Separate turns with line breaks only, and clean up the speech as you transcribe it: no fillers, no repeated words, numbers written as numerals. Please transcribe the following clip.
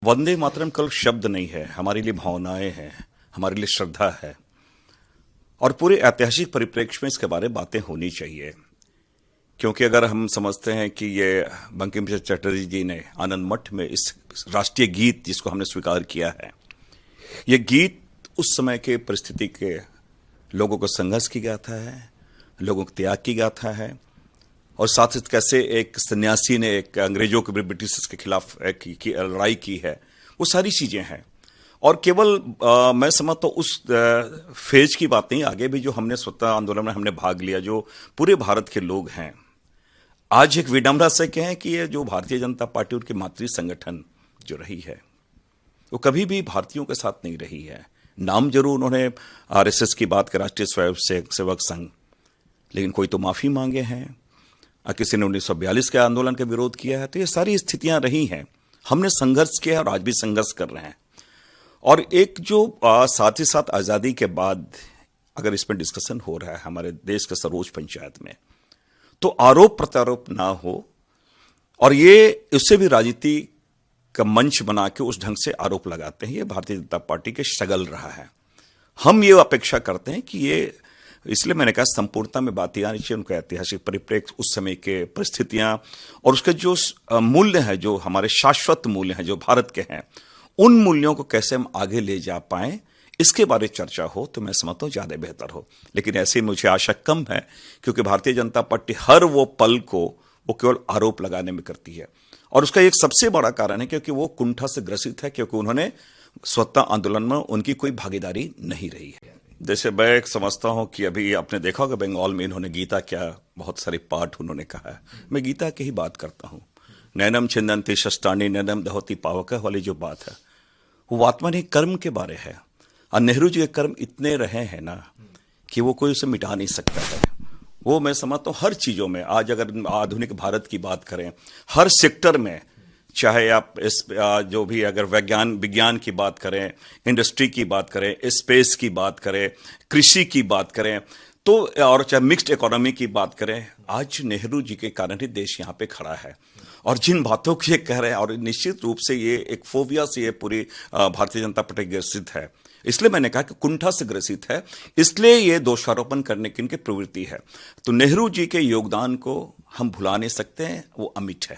वंदे मातरम केवल शब्द नहीं है, हमारे लिए भावनाएं हैं, हमारे लिए श्रद्धा है। और पूरे ऐतिहासिक परिप्रेक्ष्य में इसके बारे में बातें होनी चाहिए, क्योंकि अगर हम समझते हैं कि ये बंकिम चंद्र चटर्जी जी ने आनंद मठ में इस राष्ट्रीय गीत जिसको हमने स्वीकार किया है, ये गीत उस समय के परिस्थिति के लोगों को संघर्ष की गाथा है, लोगों को त्याग की गाथा है, और साथ ही कैसे एक सन्यासी ने एक अंग्रेजों के ब्रिटिश के खिलाफ की लड़ाई की है, वो सारी चीजें हैं। और केवल मैं समझता हूँ उस फेज की बात नहीं, आगे भी जो हमने स्वतंत्रता आंदोलन में हमने भाग लिया, जो पूरे भारत के लोग हैं, आज एक विडंबना से कहें कि ये जो भारतीय जनता पार्टी उनकी मातृ संगठन जो रही है, वो कभी भी भारतीयों के साथ नहीं रही है। नाम जरूर उन्होंने आरएसएस की बात कर, राष्ट्रीय स्वयंसेवक संघ, लेकिन कोई तो माफी मांगे हैं, किसी ने 1942 के आंदोलन का विरोध किया है। तो ये सारी स्थितियां रही हैं, हमने संघर्ष किया और आज भी संघर्ष कर रहे हैं। और एक जो साथ ही साथ आजादी के बाद अगर इस पर डिस्कशन हो रहा है हमारे देश के सर्वोच्च पंचायत में, तो आरोप प्रत्यारोप ना हो, और ये उससे भी राजनीति का मंच बना के उस ढंग से आरोप लगाते हैं, ये भारतीय जनता पार्टी के शगल रहा है। हम ये अपेक्षा करते हैं कि ये, इसलिए मैंने कहा संपूर्णता में बात आनी चाहिए, उनका ऐतिहासिक परिप्रेक्ष्य, उस समय के परिस्थितियां और उसके जो मूल्य है, जो हमारे शाश्वत मूल्य हैं, जो भारत के हैं, उन मूल्यों को कैसे हम आगे ले जा पाएं, इसके बारे चर्चा हो तो मैं समझता हूं ज्यादा बेहतर हो। लेकिन ऐसे मुझे आशा कम है, क्योंकि भारतीय जनता पार्टी हर वो पल को वो केवल आरोप लगाने में करती है, और उसका एक सबसे बड़ा कारण है क्योंकि वो कुंठा से ग्रसित है, क्योंकि उन्होंने स्वतंत्रता आंदोलन में उनकी कोई भागीदारी नहीं रही है। जैसे मैं समझता हूं कि अभी आपने देखा होगा बंगाल में इन्होंने गीता क्या बहुत सारे पाठ उन्होंने कहा है, मैं गीता की ही बात करता हूं। नैनम छिंदन्ति शस्त्राणि नैनम दहति पावक वाली जो बात है, वो आत्मा ने कर्म के बारे है, और नेहरू जी के कर्म इतने रहे हैं ना कि वो कोई उसे मिटा नहीं सकता है। वो मैं समझता हूँ हर चीजों में, आज अगर आधुनिक भारत की बात करें, हर सेक्टर में, चाहे आप इस जो भी अगर विज्ञान की बात करें, इंडस्ट्री की बात करें, स्पेस की बात करें, कृषि की बात करें, तो और चाहे मिक्स्ड इकोनॉमी की बात करें, आज नेहरू जी के कारण ही देश यहाँ पे खड़ा है। और जिन बातों को ये कह रहे हैं, और निश्चित रूप से ये एक फोबिया से ये पूरी भारतीय जनता पार्टी ग्रसित है, इसलिए मैंने कहा कि कुंठा से ग्रसित है, इसलिए ये दोषारोपण करने की इनकी प्रवृत्ति है। तो नेहरू जी के योगदान को हम भुला नहीं सकते हैं, वो अमिट है।